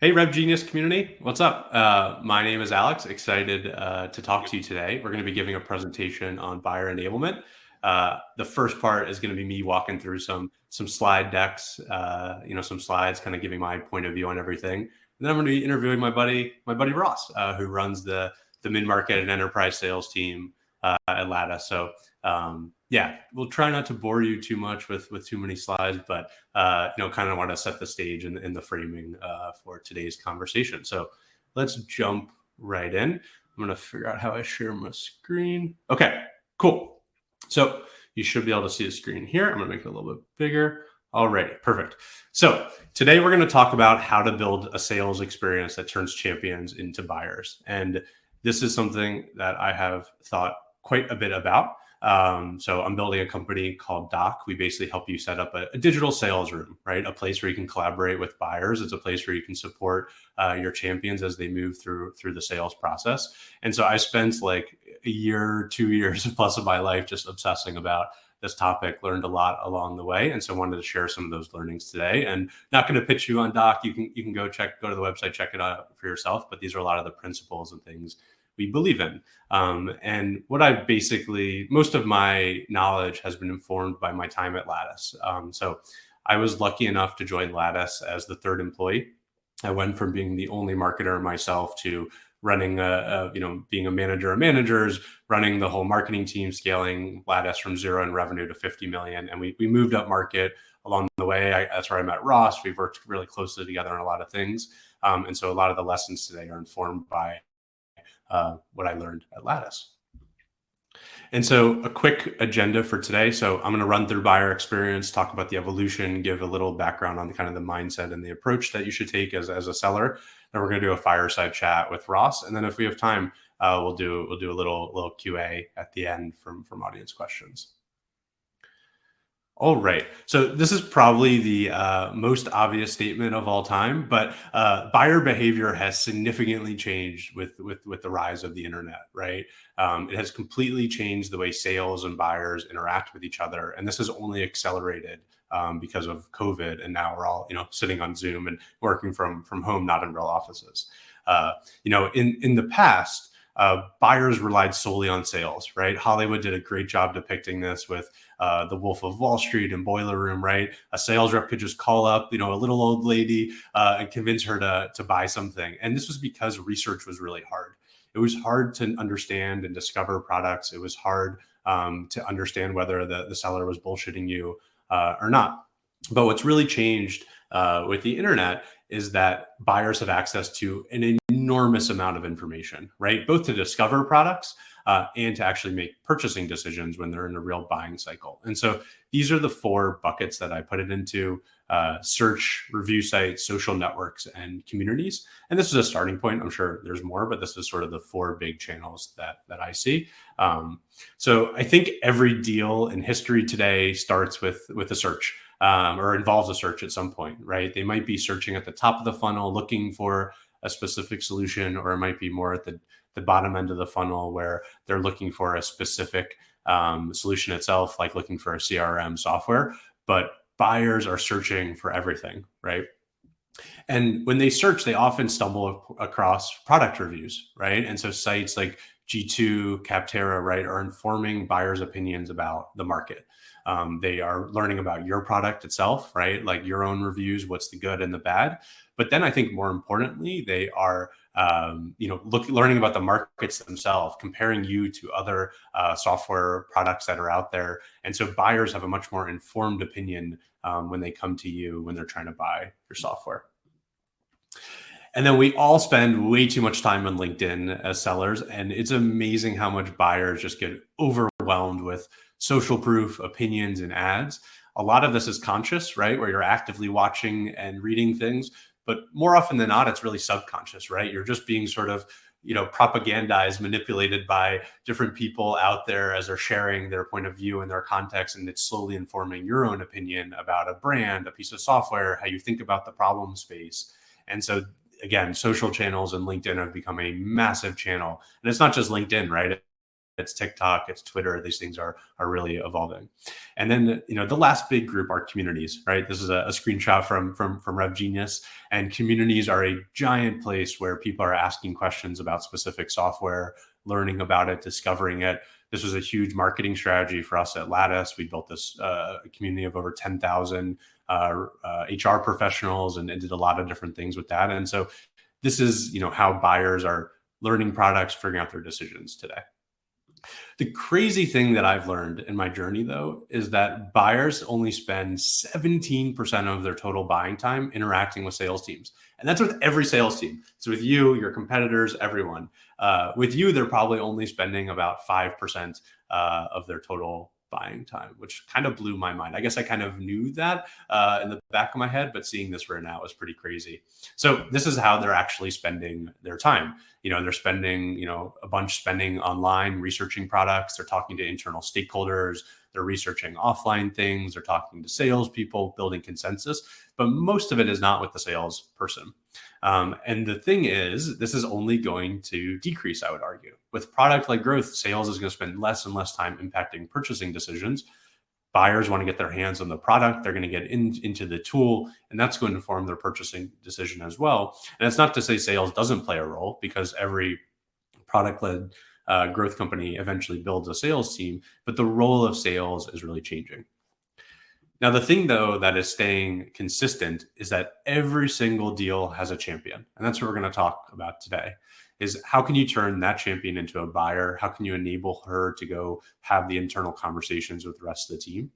Hey, Rev Genius community, what's up? My name is Alex. Excited to talk to you today. We're going to be giving a presentation on buyer enablement. The first part is going to be me walking through some slide decks, some slides, kind of giving my point of view on everything. And then I'm going to be interviewing my buddy Ross, who runs the mid market and enterprise sales team at Lattice. So yeah, we'll try not to bore you too much with too many slides, but kind of want to set the stage and the framing for today's conversation. So let's jump right in. I'm going to figure out how I share my screen. Okay, cool. So you should be able to see the screen here. I'm going to make it a little bit bigger. All right, perfect. So today we're going to talk about how to build a sales experience that turns champions into buyers. And this is something that I have thought quite a bit about. So I'm building a company called Doc. We basically help you set up a digital sales room, right? A place where you can collaborate with buyers. It's a place where you can support your champions as they move through the sales process. And so I spent like a year, 2 years plus of my life just obsessing about this topic, learned a lot along the way. And so I wanted to share some of those learnings today. And not going to pitch you on Doc. You can go to the website, check it out for yourself. But these are a lot of the principles and things we believe in. And what I've basically, most of my knowledge has been informed by my time at Lattice. So I was lucky enough to join Lattice as the third employee. I went from being the only marketer myself to running being a manager of managers, running the whole marketing team, scaling Lattice from zero in revenue to 50 million. And we moved up market along the way. That's where I met Ross. We've worked really closely together on a lot of things. And so a lot of the lessons today are informed by what I learned at Lattice. And so a quick agenda for today. So I'm going to run through buyer experience, talk about the evolution, give a little background on the kind of the mindset and the approach that you should take as a seller. Then we're going to do a fireside chat with Ross. And then if we have time, we'll do a little QA at the end from audience questions. All right. So this is probably the most obvious statement of all time, but buyer behavior has significantly changed with the rise of the internet. Right. It has completely changed the way sales and buyers interact with each other, and this has only accelerated because of COVID. And now we're all sitting on Zoom and working from home, not in real offices. In the past. Buyers relied solely on sales, right? Hollywood did a great job depicting this with the Wolf of Wall Street and Boiler Room, right? A sales rep could just call up, a little old lady and convince her to buy something. And this was because research was really hard. It was hard to understand and discover products. It was hard to understand whether the seller was bullshitting you or not. But what's really changed with the internet is that buyers have access to an enormous amount of information, right? Both to discover products and to actually make purchasing decisions when they're in a real buying cycle. And so these are the four buckets that I put it into: search, review sites, social networks, and communities. And this is a starting point. I'm sure there's more, but this is sort of the four big channels that I see. So I think every deal in history today starts with a search. Or involves a search at some point, right? They might be searching at the top of the funnel looking for a specific solution, or it might be more at the bottom end of the funnel where they're looking for a specific solution itself, like looking for a CRM software. But buyers are searching for everything, right? And when they search, they often stumble across product reviews, right? And so sites like G2, Capterra, right, are informing buyers' opinions about the market. They are learning about your product itself, right? Like your own reviews, what's the good and the bad. But then I think more importantly, they are, learning about the markets themselves, comparing you to other software products that are out there. And so buyers have a much more informed opinion when they come to you when they're trying to buy your software. And then we all spend way too much time on LinkedIn as sellers. And it's amazing how much buyers just get overwhelmed with social proof, opinions, and ads. A lot of this is conscious, right? Where you're actively watching and reading things. But more often than not, it's really subconscious, right? You're just being sort of, propagandized, manipulated by different people out there as they're sharing their point of view and their context. And it's slowly informing your own opinion about a brand, a piece of software, how you think about the problem space. And so again, social channels and LinkedIn have become a massive channel. And it's not just LinkedIn, right? it's TikTok, it's Twitter. These things are really evolving. And then the last big group are communities, right? This is a screenshot from Rev Genius, and communities are a giant place where people are asking questions about specific software, learning about it, discovering it. This was a huge marketing strategy for us at Lattice. We built this community of over 10,000 HR professionals and did a lot of different things with that. And so this is how buyers are learning products, figuring out their decisions today. The crazy thing that I've learned in my journey, though, is that buyers only spend 17% of their total buying time interacting with sales teams. And that's with every sales team. So with you, your competitors, everyone. With you, they're probably only spending about 5% of their total buying time, which kind of blew my mind. I guess I kind of knew that in the back of my head, but seeing this right now is pretty crazy. So this is how they're actually spending their time. They're spending, a bunch spending online, researching products. They're talking to internal stakeholders. They're researching offline things. They're talking to salespeople, building consensus. But most of it is not with the salesperson. And the thing is, this is only going to decrease, I would argue. With product-led growth, sales is going to spend less and less time impacting purchasing decisions. Buyers want to get their hands on the product. They're going to get into the tool, and that's going to inform their purchasing decision as well. And it's not to say sales doesn't play a role, because every product-led growth company eventually builds a sales team, but the role of sales is really changing. Now, the thing, though, that is staying consistent is that every single deal has a champion. And that's what we're going to talk about today, is how can you turn that champion into a buyer? How can you enable her to go have the internal conversations with the rest of the team?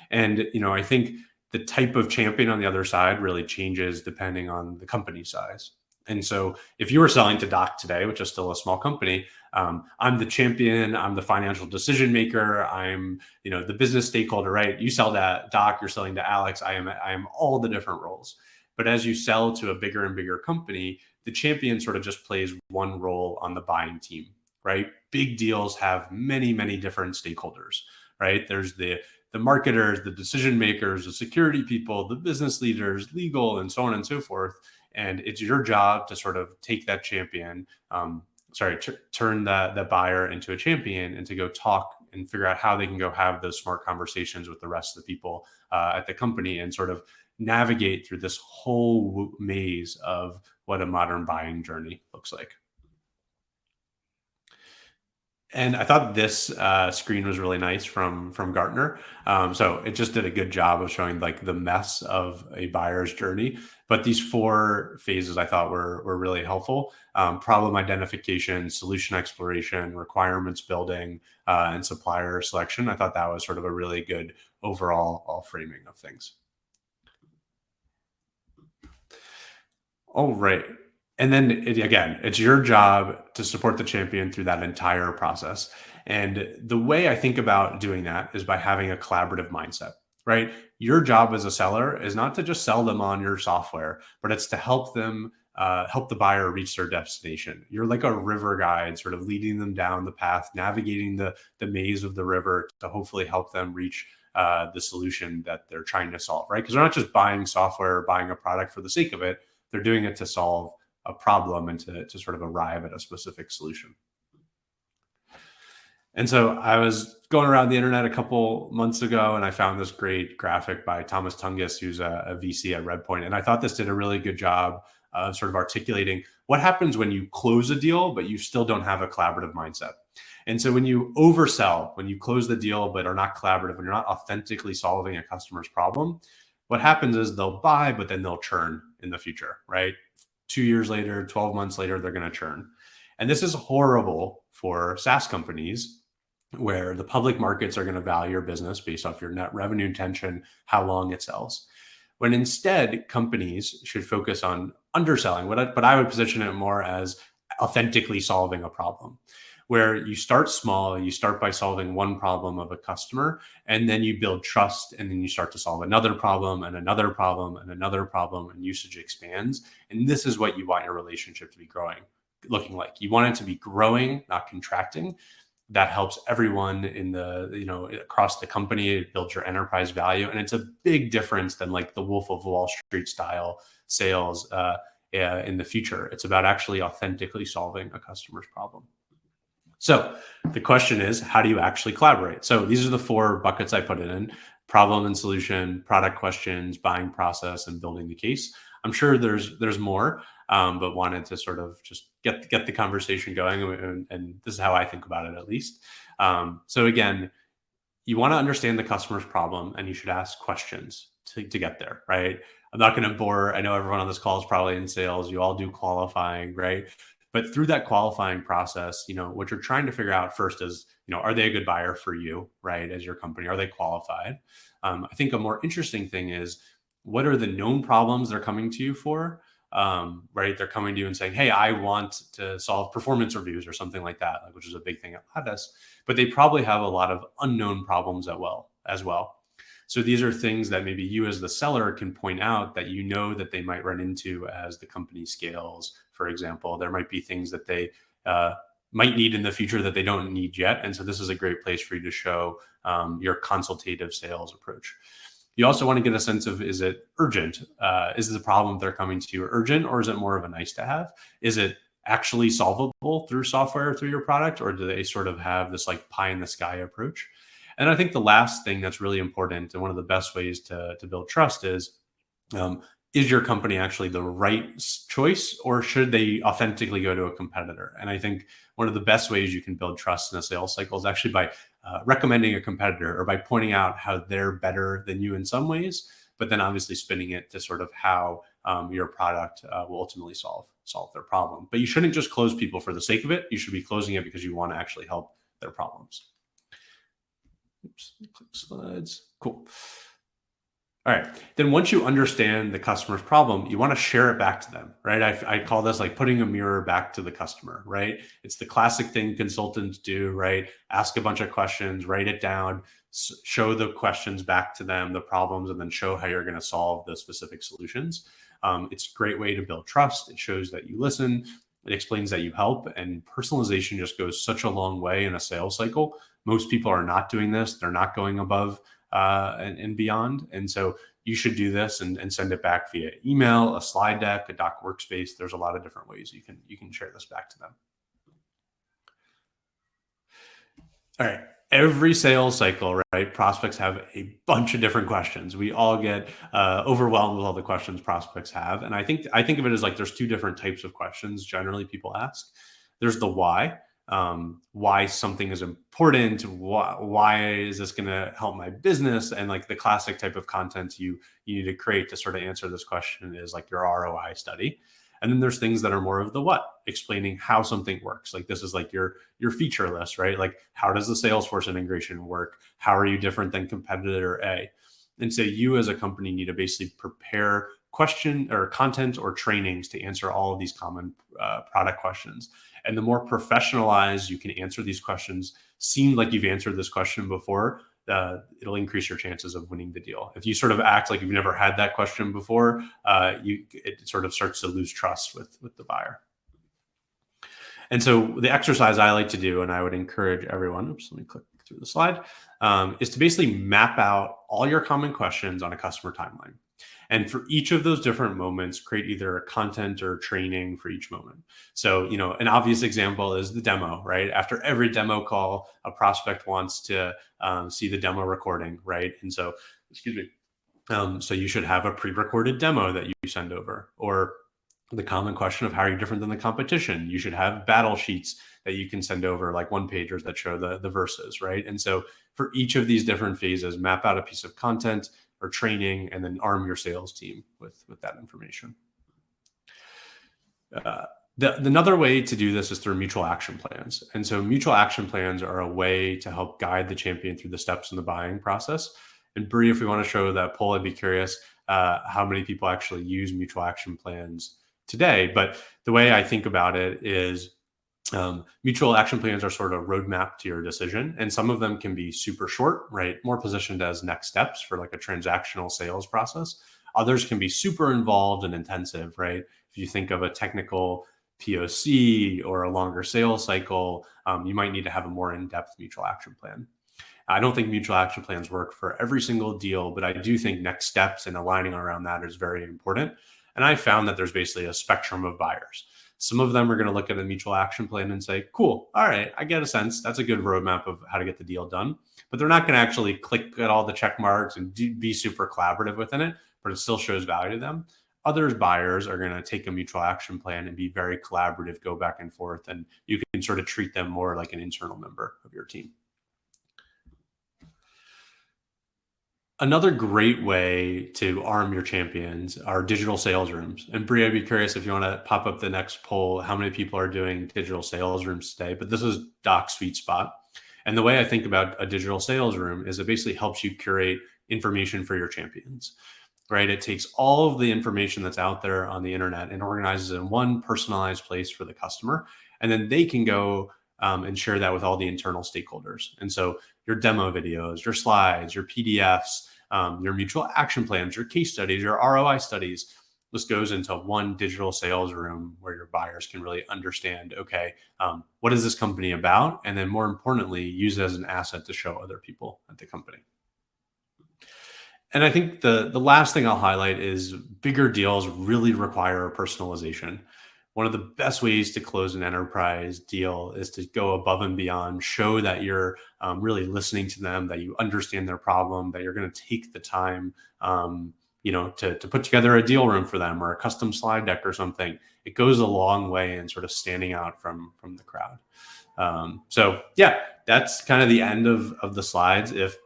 And, I think the type of champion on the other side really changes depending on the company size. And so if you were selling to Doc today, which is still a small company, I'm the champion, I'm the financial decision maker, I'm, the business stakeholder, right? You sell to Doc, you're selling to Alex, I am all the different roles. But as you sell to a bigger and bigger company, the champion sort of just plays one role on the buying team, right? Big deals have many, many different stakeholders, right? There's the marketers, the decision makers, the security people, the business leaders, legal, and so on and so forth. And it's your job to sort of take that champion, turn the buyer into a champion, and to go talk and figure out how they can go have those smart conversations with the rest of the people at the company, and sort of navigate through this whole maze of what a modern buying journey looks like. And I thought this screen was really nice from Gartner. So it just did a good job of showing like the mess of a buyer's journey. But these 4 phases I thought were really helpful: problem identification, solution exploration, requirements building, and supplier selection. I thought that was sort of a really good overall framing of things. All right. And then again, it's your job to support the champion through that entire process. And the way I think about doing that is by having a collaborative mindset, right? Your job as a seller is not to just sell them on your software, but it's to help them, help the buyer reach their destination. You're like a river guide, sort of leading them down the path, navigating the maze of the river to hopefully help them reach the solution that they're trying to solve, right? Because they're not just buying software or buying a product for the sake of it. They're doing it to solve a problem and to sort of arrive at a specific solution. And so I was going around the internet a couple months ago, and I found this great graphic by Thomas Tungus, who's a VC at Redpoint. And I thought this did a really good job of sort of articulating what happens when you close a deal, but you still don't have a collaborative mindset. And so when you oversell, when you close the deal, but are not collaborative, when you're not authentically solving a customer's problem, what happens is they'll buy, but then they'll churn in the future, right? 2 years later, 12 months later, they're going to churn. And this is horrible for SaaS companies, where the public markets are going to value your business based off your net revenue intention, how long it sells. When instead, companies should focus on underselling, but I would position it more as authentically solving a problem, where you start small, you start by solving one problem of a customer, and then you build trust, and then you start to solve another problem and another problem and another problem, and usage expands. And this is what you want your relationship to be looking like. You want it to be growing, not contracting. That helps everyone in across the company. It builds your enterprise value, and it's a big difference than like the Wolf of Wall Street style sales in the future. It's about actually authentically solving a customer's problem. So the question is, how do you actually collaborate? So these are the 4 buckets I put it in: problem and solution, product questions, buying process, and building the case. I'm sure there's more, but wanted to sort of just get the conversation going, and this is how I think about it, at least. So again, you want to understand the customer's problem, and you should ask questions to get there, right? I'm not going to bore. I know everyone on this call is probably in sales. You all do qualifying, right? But through that qualifying process, what you're trying to figure out first is, are they a good buyer for you, right? As your company, are they qualified? I think a more interesting thing is, what are the known problems they're coming to you for? Right? They're coming to you and saying, "Hey, I want to solve performance reviews," or something like that, which is a big thing at Lattice. But they probably have a lot of unknown problems as well. So these are things that maybe you as the seller can point out that that they might run into as the company scales. For example, there might be things that they uh, might need in the future that they don't need yet. And so this is a great place for you to show your consultative sales approach. You also want to get a sense of, is it urgent? Is the problem they're coming to you urgent, or is it more of a nice to have? Is it actually solvable through software or through your product, or do they sort of have this like pie in the sky approach? And I think the last thing that's really important, and one of the best ways to build trust, um, is your company actually the right choice, or should they authentically go to a competitor? And I think one of the best ways you can build trust in a sales cycle is actually by recommending a competitor, or by pointing out how they're better than you in some ways, but then obviously spinning it to sort of how your product will ultimately solve their problem. But you shouldn't just close people for the sake of it. You should be closing it because you want to actually help their problems. Oops, click slides. Cool. All right. Then once you understand the customer's problem, you want to share it back to them, right? I call this like putting a mirror back to the customer, right? It's the classic thing consultants do, right? Ask a bunch of questions, write it down, show the questions back to them, the problems, and then show how you're going to solve the specific solutions. It's a great way to build trust. It shows that you listen. It explains that you help. And personalization just goes such a long way in a sales cycle. Most people are not doing this. They're not going above and beyond. And so you should do this and send it back via email, a slide deck, a doc workspace. There's a lot of different ways you can share this back to them. All right. Every sales cycle, right? Prospects have a bunch of different questions. We all get overwhelmed with all the questions prospects have. And I think of it as like there's 2 different types of questions generally people ask. There's the why something is important, why is this going to help my business, and like the classic type of content you need to create to sort of answer this question is like your ROI study. And then there's things that are more of the what, explaining how something works. Like this is like your feature list, right? Like, how does the Salesforce integration work? How are you different than competitor A? And so you as a company need to basically prepare question or content or trainings to answer all of these common product questions. And the more professionalized you can answer these questions, seem like you've answered this question before, it'll increase your chances of winning the deal. If you sort of act like you've never had that question before, it sort of starts to lose trust with the buyer. And so the exercise I like to do, and I would encourage everyone, let me click through the slide, is to basically map out all your common questions on a customer timeline. And for each of those different moments, create either a content or training for each moment. So, an obvious example is the demo, right? After every demo call, a prospect wants to see the demo recording, right? And so, so you should have a pre-recorded demo that you send over. Or the common question of how are you different than the competition? You should have battle sheets that you can send over, like one-pagers that show the verses, right? And so for each of these different phases, map out a piece of content or training, and then arm your sales team with that information. Another way to do this is through mutual action plans. And so mutual action plans are a way to help guide the champion through the steps in the buying process. And Bree, if we want to show that poll, I'd be curious how many people actually use mutual action plans today. But the way I think about it is mutual action plans are sort of roadmap to your decision. And some of them can be super short, right? More positioned as next steps for like a transactional sales process. Others can be super involved and intensive, right? If you think of a technical POC or a longer sales cycle, you might need to have a more in-depth mutual action plan. I don't think mutual action plans work for every single deal, but I do think next steps and aligning around that is very important. And I found that there's basically a spectrum of buyers. Some of them are going to look at a mutual action plan and say, cool, all right, I get a sense. That's a good roadmap of how to get the deal done. But they're not going to actually click at all the check marks and be super collaborative within it, but it still shows value to them. Other buyers are going to take a mutual action plan and be very collaborative, go back and forth, and you can sort of treat them more like an internal member of your team. Another great way to arm your champions are digital sales rooms. And Bree, I'd be curious if you want to pop up the next poll, how many people are doing digital sales rooms today? But this is Doc's sweet spot. And the way I think about a digital sales room is it basically helps you curate information for your champions, right? It takes all of the information that's out there on the internet and organizes it in one personalized place for the customer. And then they can go and share that with all the internal stakeholders. And so your demo videos, your slides, your PDFs, your mutual action plans, your case studies, your ROI studies, this goes into one digital sales room where your buyers can really understand, okay, what is this company about? And then more importantly, use it as an asset to show other people at the company. And I think the last thing I'll highlight is bigger deals really require personalization. One of the best ways to close an enterprise deal is to go above and beyond, show that you're really listening to them, that you understand their problem, that you're going to take the time, to put together a deal room for them or a custom slide deck or something. It goes a long way in sort of standing out from the crowd. So yeah, that's kind of the end of the slides. If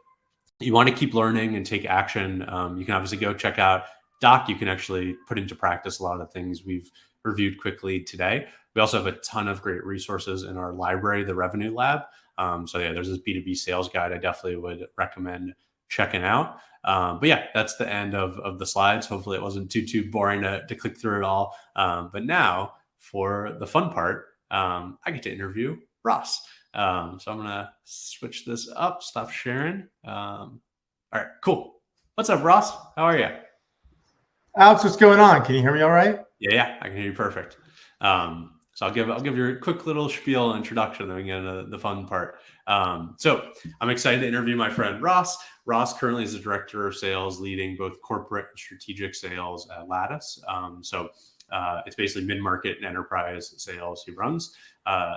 you want to keep learning and take action, you can obviously go check out Doc. You can actually put into practice a lot of the things we've reviewed quickly today. We also have a ton of great resources in our library, the Revenue Lab. So yeah, there's this B2B sales guide I definitely would recommend checking out. But yeah, that's the end of the slides. Hopefully it wasn't too boring to click through it all. But now for the fun part, I get to interview Ross. So I'm going to switch this up, stop sharing. All right, cool. What's up, Ross? How are you? Alex, what's going on? Can you hear me all right? Yeah, I can hear you perfect. So I'll give you a quick little spiel introduction, then we get into the fun part. So I'm excited to interview my friend Ross. Ross currently is the director of sales, leading both corporate and strategic sales at Lattice. It's basically mid-market and enterprise sales he runs.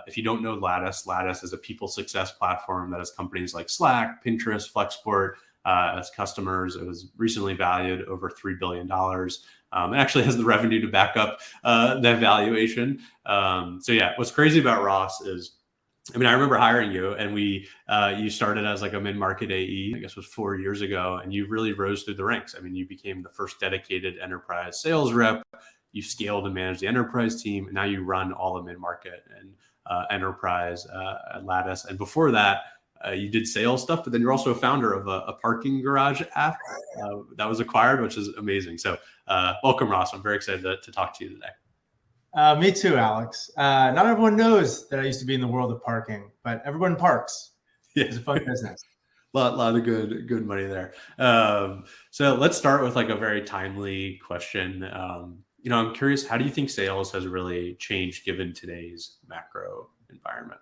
If you don't know Lattice, Lattice is a people success platform that has companies like Slack, Pinterest, Flexport as customers. It was recently valued over $3 billion. It actually has the revenue to back up that valuation. So yeah, what's crazy about Ross is, I remember hiring you, and you started as like a mid-market AE, I guess it was 4 years ago, and you really rose through the ranks. You became the first dedicated enterprise sales rep. You scaled and managed the enterprise team, and now you run all the mid-market and enterprise at Lattice. And before that, you did sales stuff, but then you're also a founder of a parking garage app that was acquired, which is amazing. So welcome, Ross. I'm very excited to talk to you today. Me too, Alex. Not everyone knows that I used to be in the world of parking, but everyone parks. Yeah. It's a fun business. lot of good money there. So let's start with like a very timely question. I'm curious, how do you think sales has really changed given today's macro environment?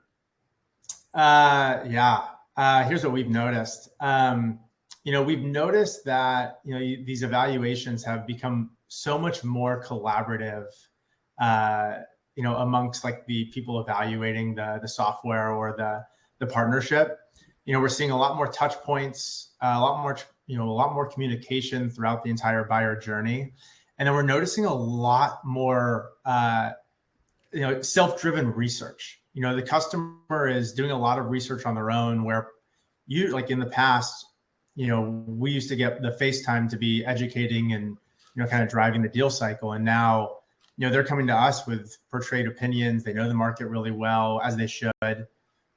Here's what we've noticed. We've noticed that, these evaluations have become so much more collaborative, amongst like the people evaluating the software or the partnership. We're seeing a lot more touch points, a lot more communication throughout the entire buyer journey. And then we're noticing a lot more, self-driven research. The customer is doing a lot of research on their own, where like in the past, we used to get the FaceTime to be educating and, kind of driving the deal cycle. And now, they're coming to us with portrayed opinions. They know the market really well, as they should.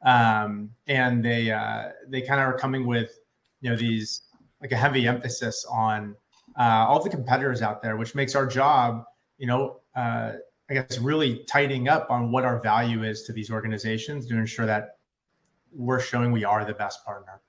And they kind of are coming with, these like a heavy emphasis on all the competitors out there, which makes our job, I guess, really tightening up on what our value is to these organizations to ensure that we're showing we are the best partner.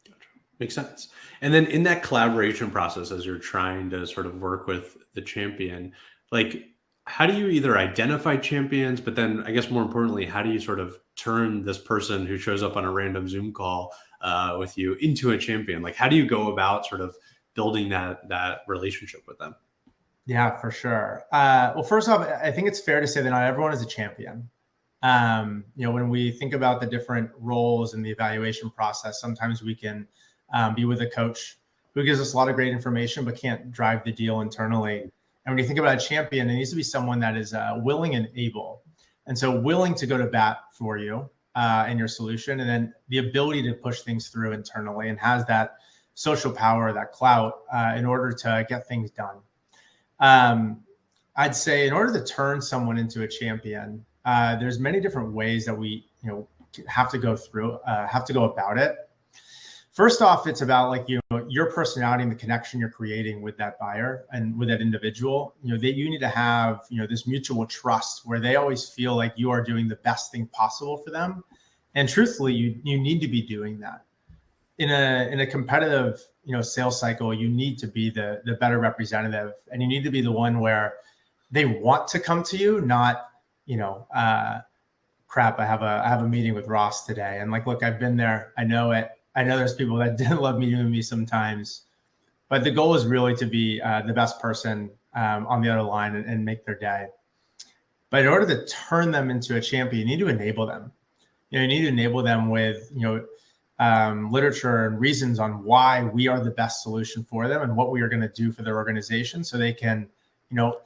Gotcha. Makes sense. And then in that collaboration process, as you're trying to sort of work with the champion, like, how do you either identify champions, but then I guess more importantly, how do you sort of turn this person who shows up on a random Zoom call with you into a champion? Like, how do you go about sort of building that relationship with them? Yeah, for sure. Well, first off, I think it's fair to say that not everyone is a champion. When we think about the different roles in the evaluation process, sometimes we can be with a coach who gives us a lot of great information, but can't drive the deal internally. And when you think about a champion, it needs to be someone that is willing and able. And so willing to go to bat for you and your solution, and then the ability to push things through internally and has that social power, that clout in order to get things done. I'd say in order to turn someone into a champion, there's many different ways that we, have to go through, have to go about it. First off, it's about like, your personality and the connection you're creating with that buyer and with that individual, that you need to have, this mutual trust where they always feel like you are doing the best thing possible for them. And truthfully, you need to be doing that. In a competitive, sales cycle, you need to be the better representative, and you need to be the one where they want to come to you, not, crap, I have a meeting with Ross today. And like, look, I've been there. I know it. I know there's people that didn't love meeting with me sometimes, but the goal is really to be the best person on the other line and make their day. But in order to turn them into a champion, you need to enable them. You need to enable them with, literature and reasons on why we are the best solution for them and what we are going to do for their organization so they can,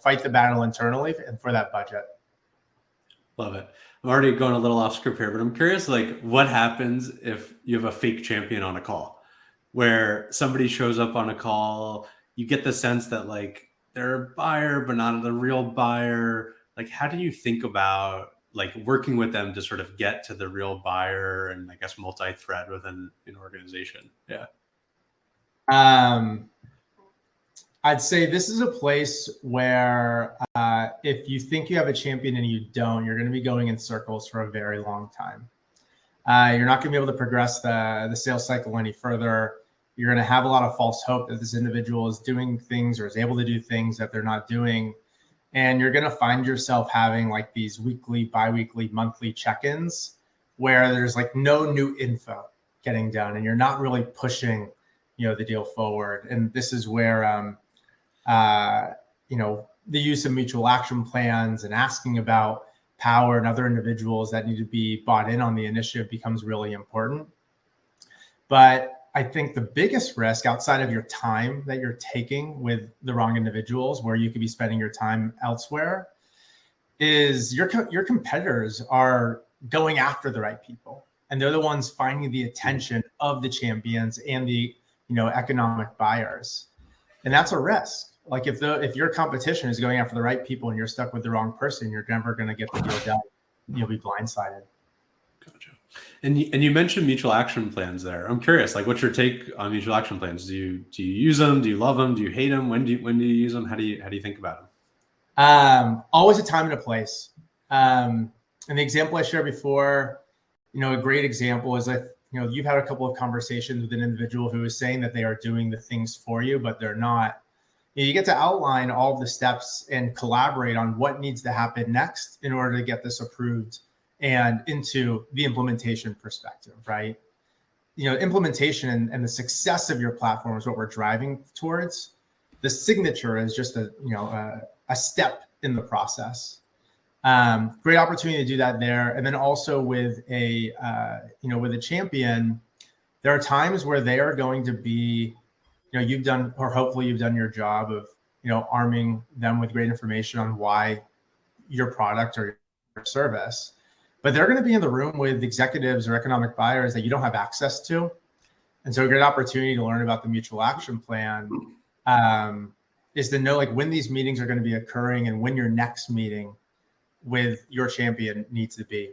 fight the battle internally and for that budget. Love it. I'm already going a little off script here, but I'm curious, like, what happens if you have a fake champion on a call where somebody shows up on a call, you get the sense that like they're a buyer, but not the real buyer. Like, how do you think about like working with them to sort of get to the real buyer and I guess multi-thread within an organization? Yeah. I'd say this is a place where if you think you have a champion and you don't, you're going to be going in circles for a very long time. You're not going to be able to progress the sales cycle any further. You're going to have a lot of false hope that this individual is doing things or is able to do things that they're not doing. And you're going to find yourself having like these weekly, biweekly, monthly check-ins where there's like no new info getting done and you're not really pushing, the deal forward. And this is where, the use of mutual action plans and asking about power and other individuals that need to be bought in on the initiative becomes really important. But I think the biggest risk outside of your time that you're taking with the wrong individuals, where you could be spending your time elsewhere, is your competitors are going after the right people. And they're the ones finding the attention of the champions and the, economic buyers. And that's a risk. Like if your competition is going after the right people and you're stuck with the wrong person, you're never going to get the deal done. You'll be blindsided. Gotcha. And you mentioned mutual action plans there. I'm curious, like, what's your take on mutual action plans? Do you use them? Do you love them? Do you hate them? When do you use them? How do you think about them? Always a time and a place. And the example I shared before, a great example is that, you've had a couple of conversations with an individual who is saying that they are doing the things for you, but they're not. You get to outline all of the steps and collaborate on what needs to happen next in order to get this approved and into the implementation perspective, right? Implementation and the success of your platform is what we're driving towards. The signature is just a step in the process. Great opportunity to do that there. And then also with a champion, there are times where they are going to be, you've done, or hopefully you've done your job of, arming them with great information on why your product or your service, but they're going to be in the room with executives or economic buyers that you don't have access to. And so a great opportunity to learn about the mutual action plan is to know like when these meetings are going to be occurring and when your next meeting with your champion needs to be.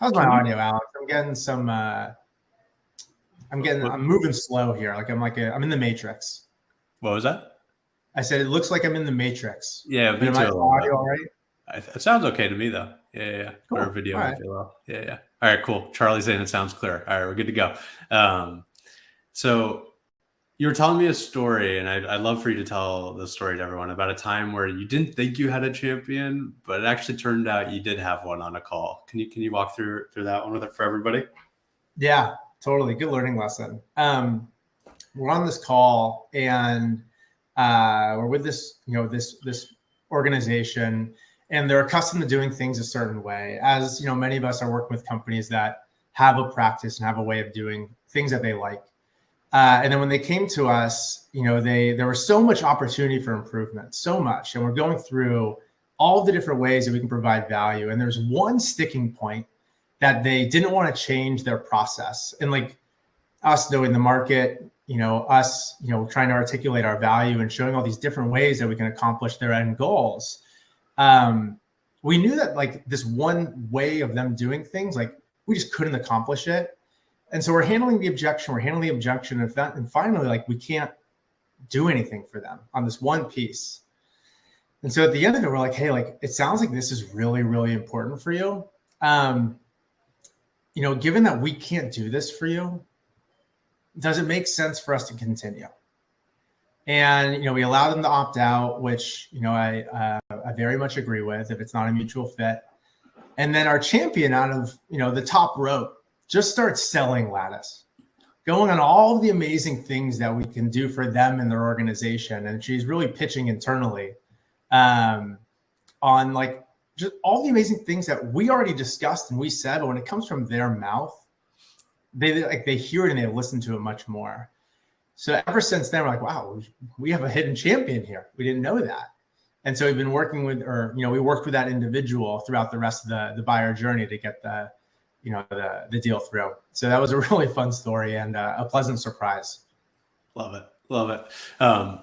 How's my audio, Alex? I'm getting some, I'm moving slow here. Like I'm in the matrix. What was that? I said, it looks like I'm in the matrix. Yeah. Me too. My audio all right? It sounds okay to me though. Yeah. Cool. Our video might be well. Yeah. All right, cool. Charlie's saying it sounds clear. All right, we're good to go. So you were telling me a story, and I'd love for you to tell the story to everyone about a time where you didn't think you had a champion, but it actually turned out you did have one on a call. Can you walk through that one with it for everybody? Yeah, totally. Good learning lesson. We're on this call, and we're with this, this organization, and they're accustomed to doing things a certain way. As many of us are working with companies that have a practice and have a way of doing things that they like. And then when they came to us, there was so much opportunity for improvement, so much. And we're going through all the different ways that we can provide value. And there's one sticking point that they didn't want to change their process. And like us knowing the market, us, trying to articulate our value and showing all these different ways that we can accomplish their end goals. We knew that like this one way of them doing things, like we just couldn't accomplish it. And so we're handling the objection, and finally, like we can't do anything for them on this one piece. And so at the end of it, we're like, hey, like it sounds like this is really, really important for you. Given that we can't do this for you, does it make sense for us to continue? And we allow them to opt out, which I very much agree with if it's not a mutual fit. And then our champion out of the top rope just starts selling Lattice, going on all of the amazing things that we can do for them and their organization. And she's really pitching internally on like just all the amazing things that we already discussed and we said, but when it comes from their mouth, they hear it and they listen to it much more. So ever since then, we're like, wow, we have a hidden champion here. We didn't know that. And so we've been working with, we worked with that individual throughout the rest of the buyer journey to get the deal through. So that was a really fun story and a pleasant surprise. Love it. Love it.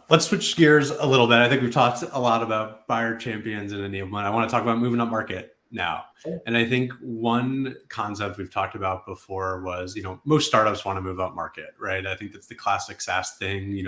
Let's switch gears a little bit. I think we've talked a lot about buyer champions and enablement. I want to talk about moving up market now. And I think one concept we've talked about before was, most startups want to move up market, right? I think that's the classic SaaS thing.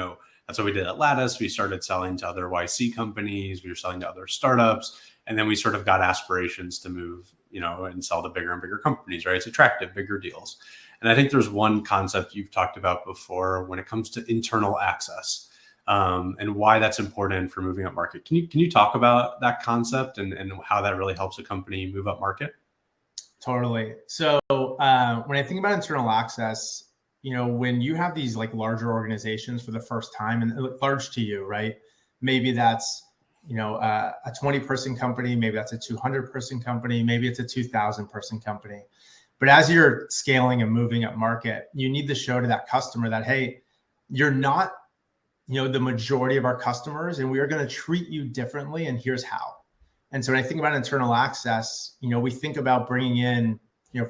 That's what we did at Lattice. We started selling to other YC companies. We were selling to other startups. And then we sort of got aspirations to move, and sell to bigger and bigger companies, right? It's attractive, bigger deals. And I think there's one concept you've talked about before when it comes to internal access, and why that's important for moving up market. Can you talk about that concept and how that really helps a company move up market? Totally. So when I think about internal access, when you have these like larger organizations for the first time, and large to you, right? Maybe that's a 20-person company, maybe that's a 200-person company, maybe it's a 2,000-person company. But as you're scaling and moving up market, you need to show to that customer that, hey, you're not, the majority of our customers, and we are going to treat you differently, and here's how. And so when I think about internal access, we think about bringing in,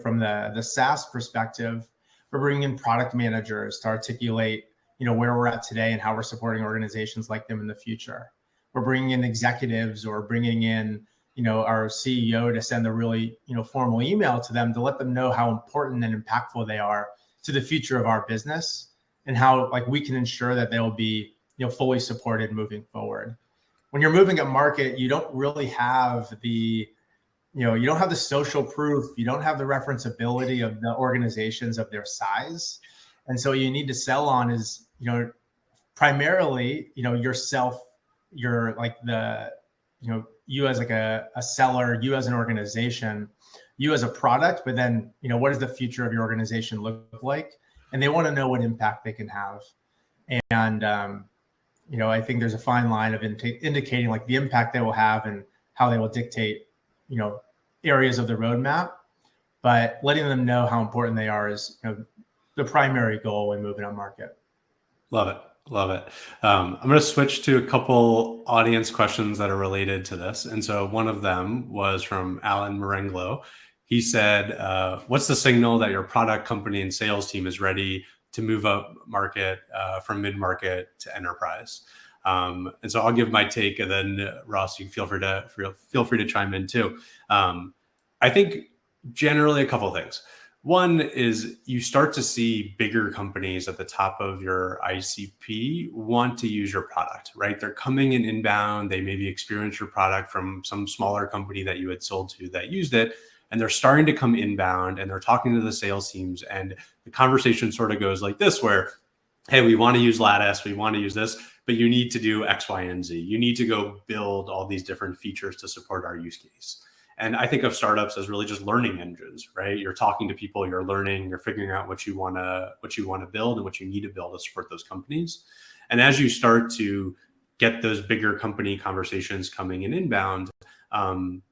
from the SaaS perspective, we're bringing in product managers to articulate, where we're at today and how we're supporting organizations like them in the future. We're bringing in executives or bringing in, our CEO to send a really, formal email to them to let them know how important and impactful they are to the future of our business and how like we can ensure that they'll be, fully supported moving forward. When you're moving up market, you don't really have the, you don't have the social proof. You don't have the referenceability of the organizations of their size. And so you need to sell on is, primarily, yourself, you're like the, you as like a seller, you as an organization, you as a product, but then, what does the future of your organization look like? And they want to know what impact they can have. And, I think there's a fine line of indicating like the impact they will have and how they will dictate, areas of the roadmap, but letting them know how important they are is, the primary goal when moving up market. Love it. Love it. I'm going to switch to a couple audience questions that are related to this. And so one of them was from Alan Marenglo. He said, what's the signal that your product company and sales team is ready to move up market from mid-market to enterprise? And so I'll give my take, and then Ross, you feel free to chime in too. I think generally a couple of things. One is you start to see bigger companies at the top of your ICP want to use your product, right? They're coming in inbound. They maybe experience your product from some smaller company that you had sold to that used it. And they're starting to come inbound and they're talking to the sales teams. And the conversation sort of goes like this, where, hey, we want to use Lattice, we want to use this, but you need to do X, Y, and Z. You need to go build all these different features to support our use case. And I think of startups as really just learning engines, right? You're talking to people, you're learning, you're figuring out what you want to build and what you need to build to support those companies. And as you start to get those bigger company conversations coming in inbound,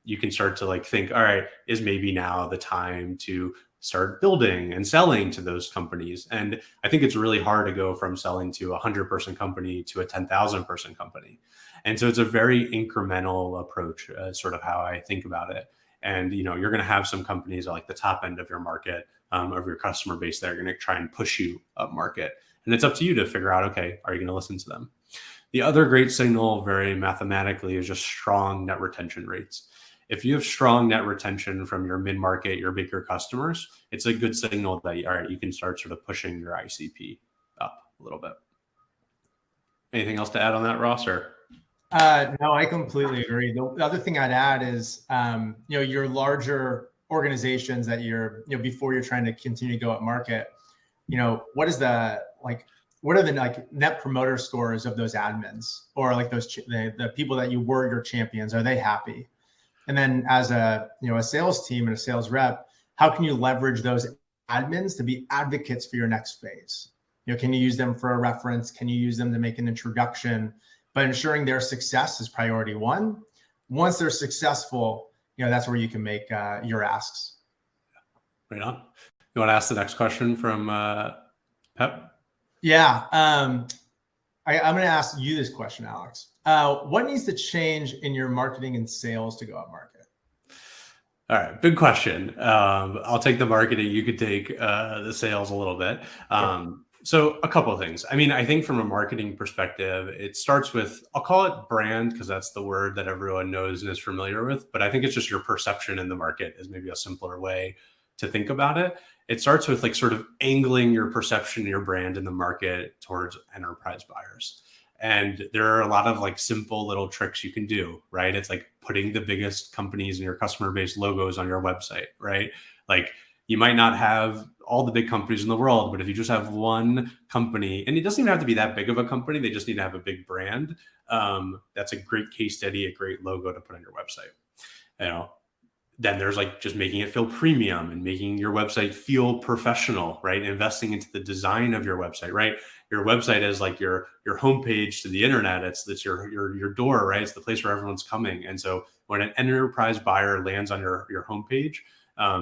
you can start to like think, all right, is maybe now the time to start building and selling to those companies? And I think it's really hard to go from selling to a 100-person company to a 10,000-person company. And so it's a very incremental approach, sort of how I think about it. And you're going to have some companies at like the top end of your market, of your customer base, that are going to try and push you up market. And it's up to you to figure out, okay, are you going to listen to them? The other great signal, very mathematically, is just strong net retention rates. If you have strong net retention from your mid-market, your bigger customers, it's a good signal that, all right, you can start sort of pushing your ICP up a little bit. Anything else to add on that, Ross? Or no, I completely agree. The other thing I'd add is, your larger organizations that before you're trying to continue to go up market, what are the net promoter scores of those admins, or like the people that you were your champions? Are they happy? And then as a sales team and a sales rep, how can you leverage those admins to be advocates for your next phase? Can you use them for a reference? Can you use them to make an introduction? But ensuring their success is priority one. Once they're successful, that's where you can make your asks. Right on. You want to ask the next question from Pep? Yeah. I'm going to ask you this question, Alex. What needs to change in your marketing and sales to go up market? All right, big question. I'll take the marketing. You could take the sales a little bit. So a couple of things. I mean, I think from a marketing perspective, it starts with, I'll call it brand, because that's the word that everyone knows and is familiar with. But I think it's just your perception in the market is maybe a simpler way to think about it. It starts with like sort of angling your perception, your brand in the market towards enterprise buyers. And there are a lot of like simple little tricks you can do, right? It's like putting the biggest companies in your customer base logos on your website, right? Like you might not have all the big companies in the world, but if you just have one company, and it doesn't even have to be that big of a company, they just need to have a big brand. That's a great case study, a great logo to put on your website. Then there's like just making it feel premium and making your website feel professional, right? Investing into the design of your website, right? Your website is like your homepage to the internet. It's your door, right? It's the place where everyone's coming. And so when an enterprise buyer lands on your homepage,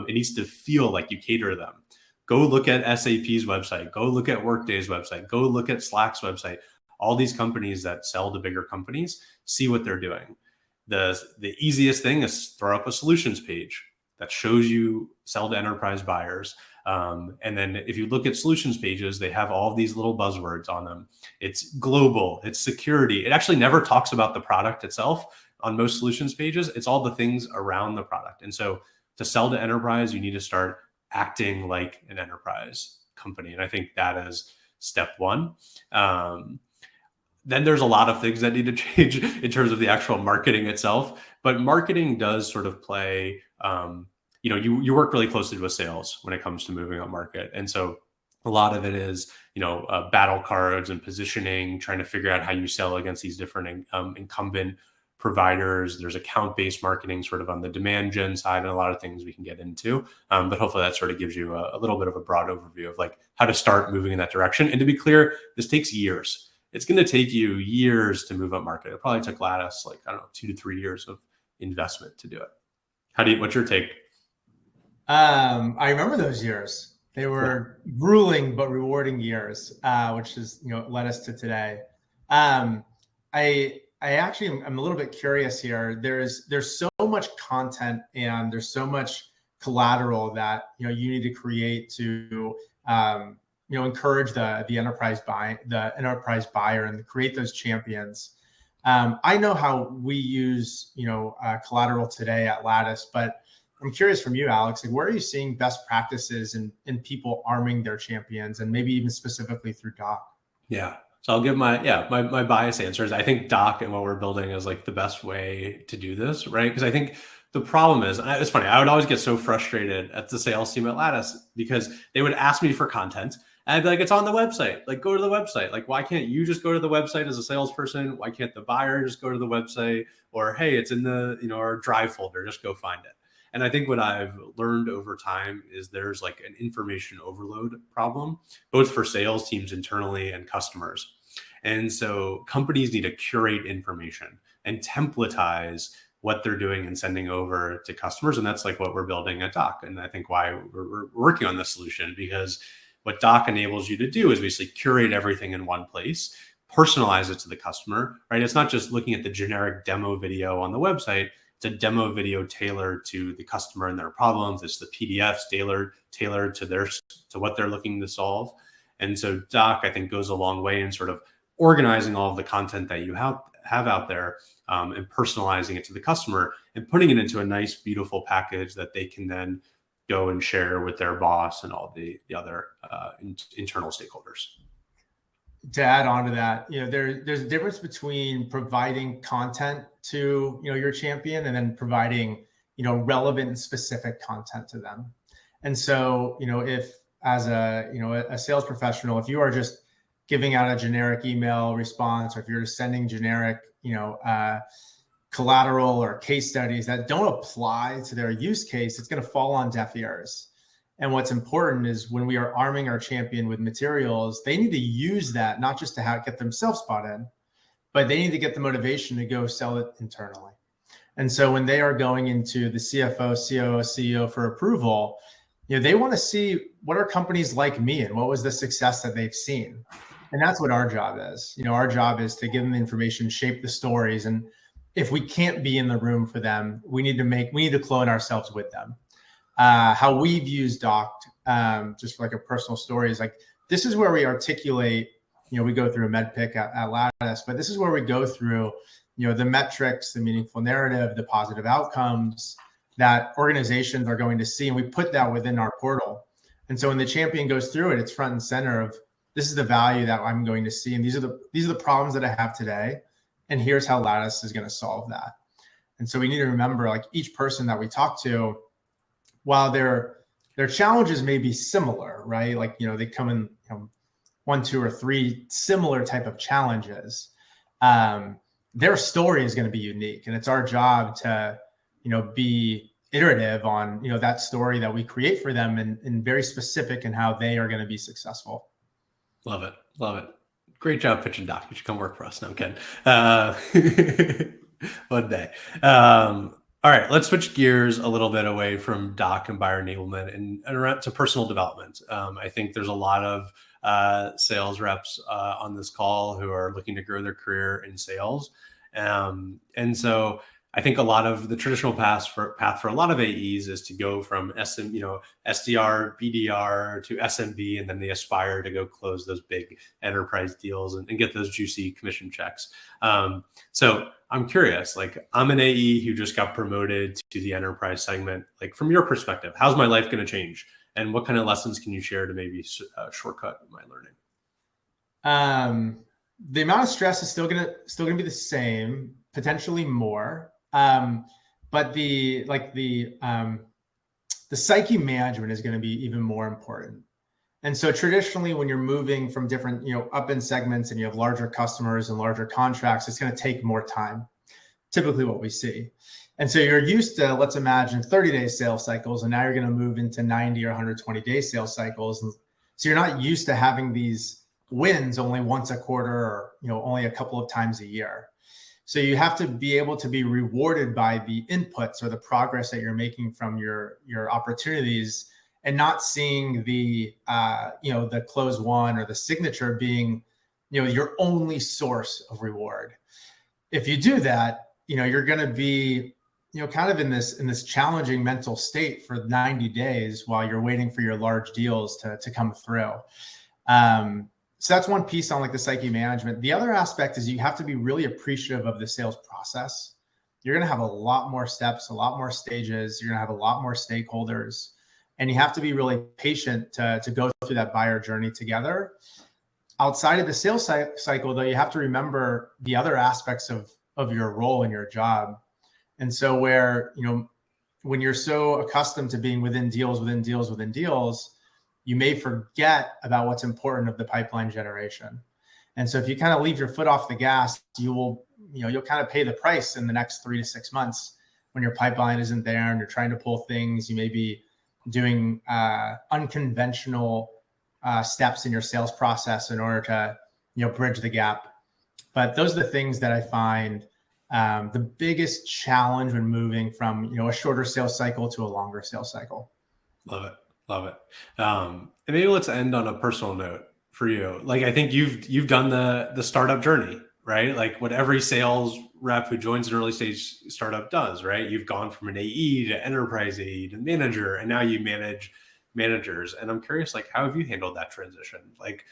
it needs to feel like you cater to them. Go look at SAP's website. Go look at Workday's website. Go look at Slack's website. All these companies that sell to bigger companies, see what they're doing. The easiest thing is throw up a solutions page that shows you sell to enterprise buyers. And then if you look at solutions pages, they have all these little buzzwords on them. It's global, it's security. It actually never talks about the product itself on most solutions pages. It's all the things around the product. And so to sell to enterprise, you need to start acting like an enterprise company. And I think that is step one. Then there's a lot of things that need to change in terms of the actual marketing itself. But marketing does sort of play, you work really closely with sales when it comes to moving up market. And so a lot of it is, battle cards and positioning, trying to figure out how you sell against these different incumbent providers. There's account-based marketing sort of on the demand gen side, and a lot of things we can get into. But hopefully that sort of gives you a little bit of a broad overview of like how to start moving in that direction. And to be clear, this takes years. It's going to take you years to move up market. It probably took Lattice 2 to 3 years of investment to do it. What's your take? I remember those years. They were grueling but rewarding years, which is led us to today. I actually I'm a little bit curious here. There's so much content and there's so much collateral that you need to create to encourage the enterprise buyer and create those champions. I know how we use collateral today at Lattice, but I'm curious from you, Alex, like where are you seeing best practices in people arming their champions, and maybe even specifically through Doc? Yeah. So I'll give my bias answers. I think Doc and what we're building is like the best way to do this, right? Because I think the problem is, and it's funny, I would always get so frustrated at the sales team at Lattice because they would ask me for content and I'd be like, it's on the website. Like, go to the website. Like, why can't you just go to the website as a salesperson? Why can't the buyer just go to the website? Or, hey, it's in the, our drive folder, just go find it. And I think what I've learned over time is there's like an information overload problem, both for sales teams internally and customers. And so companies need to curate information and templatize what they're doing and sending over to customers. And that's like what we're building at Doc. And I think why we're working on this solution, because what Doc enables you to do is basically curate everything in one place, personalize it to the customer, right? It's not just looking at the generic demo video on the website. It's a demo video tailored to the customer and their problems. It's the PDFs tailored to what they're looking to solve. And so Doc, I think, goes a long way in sort of organizing all of the content that you have out there, and personalizing it to the customer and putting it into a nice, beautiful package that they can then go and share with their boss and all the other internal stakeholders. To add on to that, there's a difference between providing content to, your champion and then providing, relevant and specific content to them. And so, if as a sales professional, if you are just giving out a generic email response, or if you're just sending generic, collateral or case studies that don't apply to their use case, it's going to fall on deaf ears. And what's important is when we are arming our champion with materials, they need to use that, not just to get themselves bought in, but they need to get the motivation to go sell it internally. And so when they are going into the CFO, COO, CEO for approval, they want to see, what are companies like me and what was the success that they've seen? And that's what our job is. Our job is to give them the information, shape the stories. And if we can't be in the room for them, we need to clone ourselves with them. How we've used Doc, just for like a personal story, is like, this is where we articulate, we go through a med pick at Lattice, but this is where we go through, the metrics, the meaningful narrative, the positive outcomes that organizations are going to see. And we put that within our portal. And so when the champion goes through it, it's front and center of, this is the value that I'm going to see. And these are the problems that I have today. And here's how Lattice is going to solve that. And so we need to remember, like, each person that we talk to, while their challenges may be similar, right? Like, they come in 1, 2, or 3 similar type of challenges. Their story is going to be unique. And it's our job to, be iterative on, that story that we create for them, and very specific in how they are going to be successful. Love it. Love it. Great job pitching, Doc. You should come work for us. No, I'm kidding. One day. All right, let's switch gears a little bit away from Doc and buyer enablement and around to personal development. I think there's a lot of sales reps on this call who are looking to grow their career in sales. And so I think a lot of the traditional path for a lot of AEs is to go from SDR, BDR to SMB, and then they aspire to go close those big enterprise deals and get those juicy commission checks. So I'm curious, like, I'm an AE who just got promoted to the enterprise segment. Like, from your perspective, how's my life going to change? And what kind of lessons can you share to maybe shortcut my learning? The amount of stress is still gonna be the same, potentially more. But the psyche management is going to be even more important. And so traditionally, when you're moving from different, up in segments and you have larger customers and larger contracts, it's going to take more time, typically what we see. And so you're used to, let's imagine, 30-day sales cycles, and now you're going to move into 90 or 120-day sales cycles. And so you're not used to having these wins only once a quarter, or, only a couple of times a year. So you have to be able to be rewarded by the inputs or the progress that you're making from your opportunities, and not seeing the close one or the signature being, your only source of reward. If you do that, you're going to be, kind of in this challenging mental state for 90 days while you're waiting for your large deals to come through. So that's one piece on, like, the psyche management. The other aspect is you have to be really appreciative of the sales process. You're going to have a lot more steps, a lot more stages. You're going to have a lot more stakeholders, and you have to be really patient to go through that buyer journey together. Outside of the sales cycle, though, you have to remember the other aspects of your role and your job. And so where, when you're so accustomed to being within deals, you may forget about what's important of the pipeline generation. And so if you kind of leave your foot off the gas, you'll kind of pay the price in the next 3 to 6 months when your pipeline isn't there and you're trying to pull things. You may be doing unconventional steps in your sales process in order to, bridge the gap But those are the things that I find the biggest challenge when moving from, a shorter sales cycle to a longer sales cycle. Love it. Love it. And maybe let's end on a personal note for you. Like, I think you've done the startup journey, right? Like what every sales rep who joins an early stage startup does, right? You've gone from an AE to enterprise AE to manager, and now you manage managers. And I'm curious, like, how have you handled that transition? Like,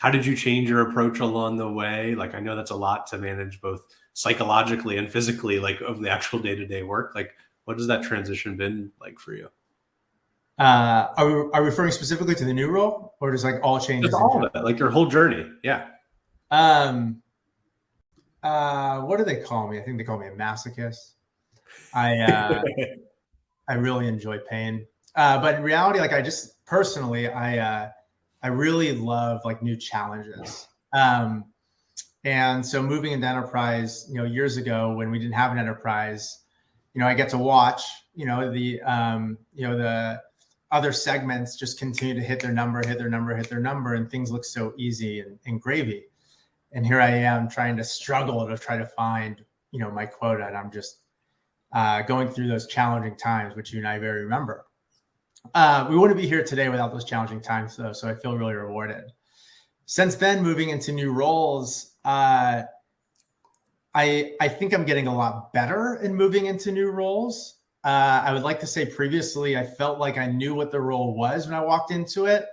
how did you change your approach along the way? Like, I know that's a lot to manage both psychologically and physically, like of the actual day-to-day work. Like, what has that transition been like for you? Are we referring specifically to the new role, or just like all changes? Just all of it, like your whole journey. Yeah. What do they call me? I think they call me a masochist. I really enjoy pain. But in reality, like I just personally, I really love like new challenges. And so moving into enterprise, years ago when we didn't have an enterprise, I get to watch, the other segments just continue to hit their number, and things look so easy and gravy. And here I am trying to struggle to try to find, my quota. And I'm just going through those challenging times, which you and I very remember. We wouldn't be here today without those challenging times, though. So I feel really rewarded. Since then, moving into new roles, I think I'm getting a lot better in moving into new roles. I would like to say previously, I felt like I knew what the role was when I walked into it.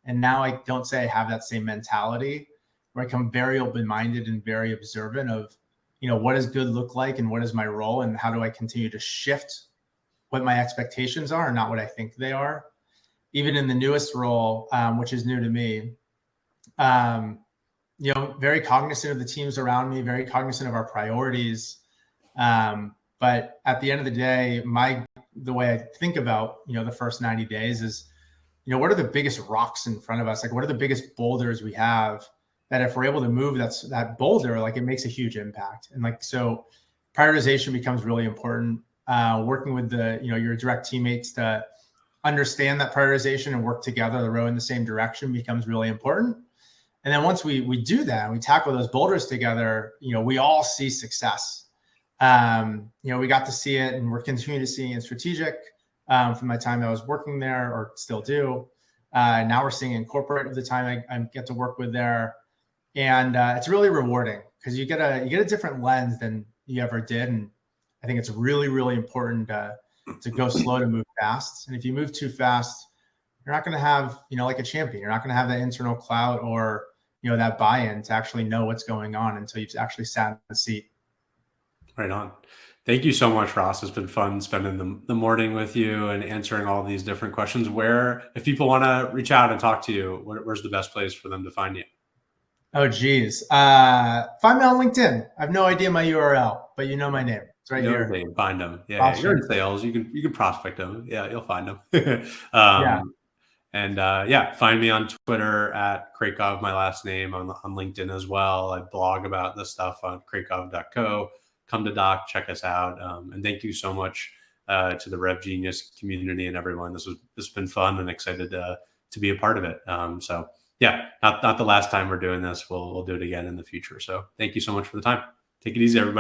And now I don't say I have that same mentality, where I become very open-minded and very observant of, what does good look like and what is my role and how do I continue to shift what my expectations are and not what I think they are. Even in the newest role, which is new to me, very cognizant of the teams around me, very cognizant of our priorities. But at the end of the day, the way I think about, the first 90 days is, what are the biggest rocks in front of us? Like, what are the biggest boulders we have that if we're able to move that boulder, like it makes a huge impact. And like, so prioritization becomes really important. Working with your direct teammates to understand that prioritization and work together to row in the same direction becomes really important. And then once we do that, we tackle those boulders together, we all see success. We got to see it and we're continuing to see it in strategic from my time I was working there or still do. Now we're seeing in corporate of the time I get to work with there. And it's really rewarding because you get a different lens than you ever did. And I think it's really, really important to go slow to move fast. And if you move too fast, you're not going to have, like a champion. You're not going to have that internal clout or, that buy-in to actually know what's going on until you've actually sat in the seat. Right on. Thank you so much, Ross. It's been fun spending the morning with you and answering all these different questions. If people want to reach out and talk to you, where's the best place for them to find you? Oh, geez. Find me on LinkedIn. I have no idea my URL, but you know my name. It's right here. Name. Find them. Yeah, you're in sales. You can prospect them. Yeah, you'll find them. And find me on Twitter at Krakow, my last name, on LinkedIn as well. I blog about this stuff on krakow.co. Come to Doc, check us out. And thank you so much to the Rev Genius community and everyone. This has been fun and excited to be a part of it. So yeah, not the last time we're doing this. We'll do it again in the future. So thank you so much for the time. Take it easy, everybody.